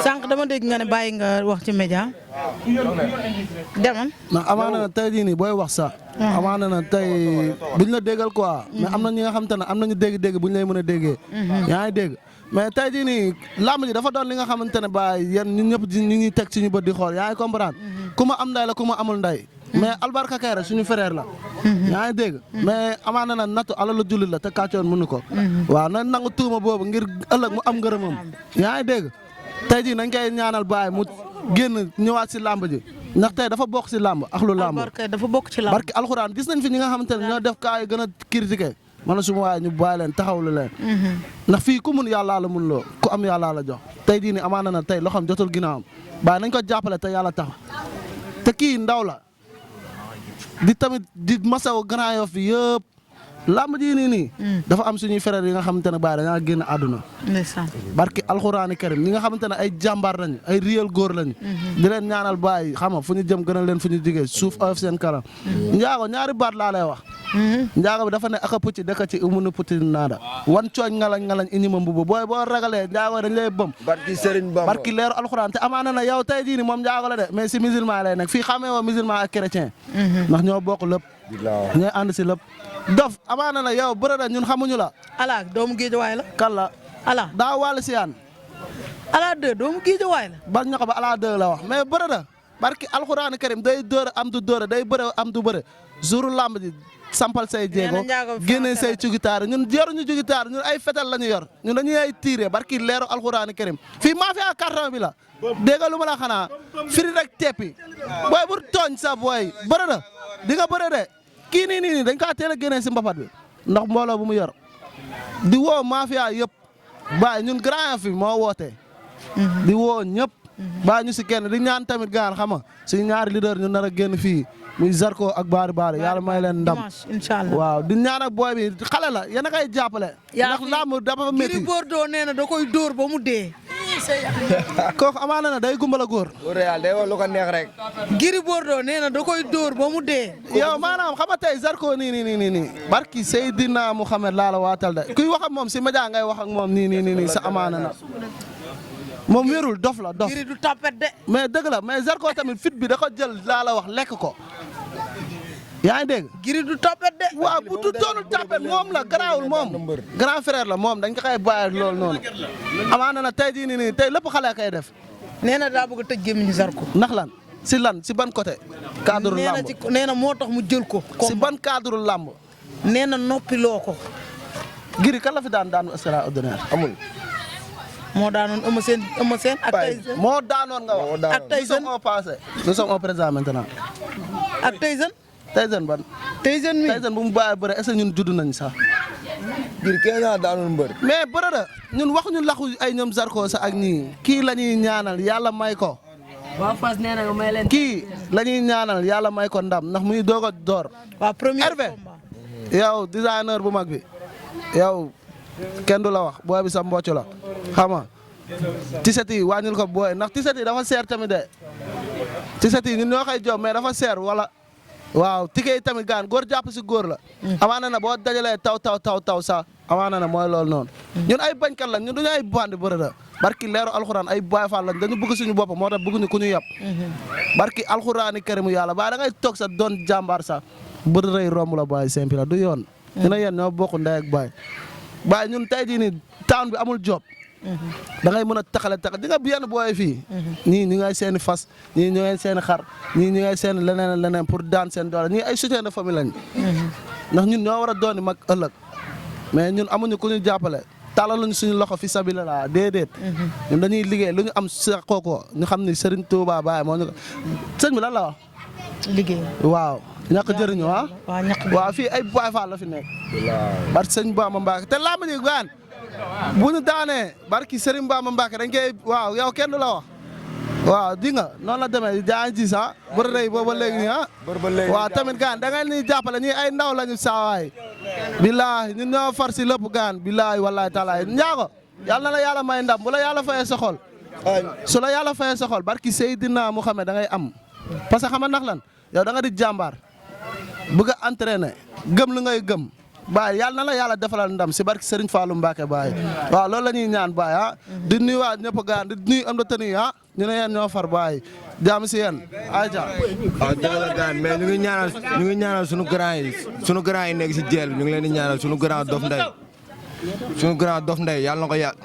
sànq dama dégg nga ne bàyyi nga wax ci média. demal. ndax amaana na tey jii nii booy wax sax. amaana na tey duñ la déggal quoi. mais am na ñi nga xam te ne am nañu dégg-dégg buñ lay mën a déggee. yaa ngi dégg mais tey jii nii làmb ji dafa doon li nga xamante ne ba yéen ñun ñëpp ñu ngi teg suñu bët di xool yaa ngi comprendre. ku ma am nday la ku ma amul nday. mais Albarka Kairé suñu frère la. yaa ngi dégg mais amaana na nattu alalu jullit la te kàccoon mënu ko. waaw na nangu tuuma boobu ngir ëllëg mu am ngërëmam. yaa ngi dégg tey jii nañ koy ñaanal baay mu génn ñëwaat si làmb ji ndax tey dafa bokk si làmb ak lu làmb. Albarka dafa bokk ci làmb. barki alxuraan gis nañ fi ñi nga xamante ne ñoo def kaa yi gën a critiqué man suma waaye ñu bàyyi leen taxawlu leen. ndax fii ku mun yàllaa la mun loo ku am yàllaa la jox tey jii nii amaana na tey loxoom jotul ginnaawam baay nañ ko jàppale te yàlla tax te kii ndaw la. di tamit di masaw Grand Yoff fi yëpp làmb ji nii dafa am suñuy frères yi nga xamante ne baay dañaa génn àdduna. ndeysaan. barki alxuraani karim ñi nga xamante ne ay jàmbaar lañu ay réel góor lañu. di leen ñaanal baay xam nga fu ñu jëm gën a leen fu ñu jigee suuf oyof seen kanam. njaago ñaari baat laa lay wax. njaago bi dafa ne aka pucci dëkk ci umunu pucci naada wan cooñ ngalañ ini ma mbubu booy boo ragalee njaago dañ lay bëm. barki Serigne Bamba barki leeru alxuraan te amaana na yow tey jii nii moom njaago la de mais si musulman lay nekk fii xamee woo musulman ak chrétien. ndax ñoo bokk lépp. ñooy ànd si lépp. dof amaana na yow bërëda ñun xamuñu la. ala doomu géejawaay la. kan la. ala daa wàll si yaan. ala 2 doomu géejawaay la. ba ñoo ko ba ala 2 la wax mais bërëda barki alxuraani karim day dóor am du dóor day bëre am du bëre jouru lamb ji sampal say jéego génne say cugitaar ñun yoruñu cugitaar ñun ay fetal la ñu yor ñun dañuy ay tiire barki leeru alxuraani karim fii maa fi ak carton bi la dégga lu ma la xanaa firi rek teppi booy bur tooñ sa booy bërëda di nga bëre de kii nii dañ kaa teel a génne si mbapat bi ndax mbooloo bu mu yor di woo mafia yëpp baay ñun Grand Yoff fi moo woote di woo ñëpp baay ñu si kenn di ñaan tamit gaan xam nga suñu ñaari leader ñu nar a génn fii muy Zarko ak Baari yàlla may leen ndam inshallah waaw di ñaan ak booy bi xale la yéen a koy jàppale ndax làmb dafa métti Gris Bordeaux nee na da koy dóor ba mu dee kooku amaana na day gumbala góor Real day wax lu ko neex rek Gris Bordeaux nee na da koy dóor ba mu dee yow maanaam xam nga tey Zarko nii barki Seydina Mouhamed laa la waatal de kuy wax ak moom si média ngay wax ak moom nii sa amaana na moom wérul dof la dof Gris du tapet de mais dëgg la mais Zarko tamit fit bi da ko jël laa la wax lekk ko yaa ngi dégg Gris du tapet de waaw bu du doonul tapet moom la garaawul moom grand frère la moom dañ ko koy bàyyi loolu noonu amaana na tey jii nii tey lépp xale kay def nee na daa bëgg a tëj gémmiñu Zarko ndax lan si ban côté cadre lamb nee na moo tax mu jël ko si ban cadre lamb nee na noppiloo ko Gris kan la fi daanu extraordinaire amul moo daanoon Eumeu Sène ak Tyson moo daanoon nga wax ak Tyson nous sommes au passé nous sommes au présent maintenant ak Tyson ban Tyson mi Tyson bu mu bàyyi bëre est-ce que ñun judd nañ sax Gris kenn naa daanoon mbër mais bëre da ñun waxuñu laxu ay ñoom Zarko sax ak ñii kii la ñuy ñaanal yàlla may ko waa Fass nee na nga may leen kii la ñuy ñaanal yàlla may ko ndam ndax muy doog a door waa premier Hervé combat yow designer bu mag bi yow kenn du la wax booy bi sa mbocc la xam nga tiset yi wàññil ko booy ndax tiset yi dafa seer tamit de tiset yi ñun ñoo koy jox mais dafa seer wala waaw tike yi tamit gaan góor jàpp si góor la amaana na boo dajalee taw sax amaana na mooy loolu noonu ñun ay bañkat lañ ñun duñu ay bandi bërëda barki leeru alxuraan ay baay faal lañ dañu bëgg suñu bopp moo tax bëgguñu ku ñu yab barki alxuraani karimu yàlla ba da ngay toog sa doon jàmbaar sax bër rëy romb la baay simpi la du yoon dina yéen ñoo bokk ndey ak baay baay ñun tey jii nii town bi amul job da ngay mën a taxale di nga yenn booy fii ñii ñu ngay seeni fas ñii ñu ngay seeni xar ñii ñu ngay seen leneen pour daan seen doole ñii ay soutien de famille lañ ndax ñun ñoo war a dooni mag ëllëg mais ñun amuñu ku ñu jàppale talaluñu suñu loxo fi sabila la déedéet ñun dañuy liggéey lu ñu am sa kooko ñu xam ni Serigne Touba Baye moo ñu ko sëñ bi lan la wax liggéey waaw ñàkk jëriñu waaw fii ay Baye Fall la fi nekk barki sëñ Bamba Mbacke te làmb ji gaan bu ñu daanee barki Serigne Bamba Mbacke dañ koy waaw yow kenn du la wax waaw di nga noonu la demee jaa ji sax bër day booba léegi nii waaw tamit gaan da ngay ni jàppale ñi ay ndaw lañu saawaay billaahi ñun ñoo far si lépp gaan billaahi wallaahi taalaay njaago yàlla na la yàlla may ndam bu la yàlla fayee sa xol su la yàlla fayee sa xol barki Seydina Muhammad da ngay am parce que xam nga ndax lan yow da nga di jàmbaar bëgg a entraîner gëm lu ngay gëm baay yàlla na la yàlla defalal ndam si barki Serigne Fallou Mbacke baay waaw loolu la ñuy ñaan baay ah di nuyuwaat ñëpp gaan di nuyu am na tëni ah ñu ne yéen ñoo far baay jaam si yéen ayca. waaw dëgg la gaan mais ñu ngi ñaanal sunu grand yi nekk si jeel bi ñu ngi leen di ñaanal sunu grand Dof Ndeye yàlla na ko yàgg.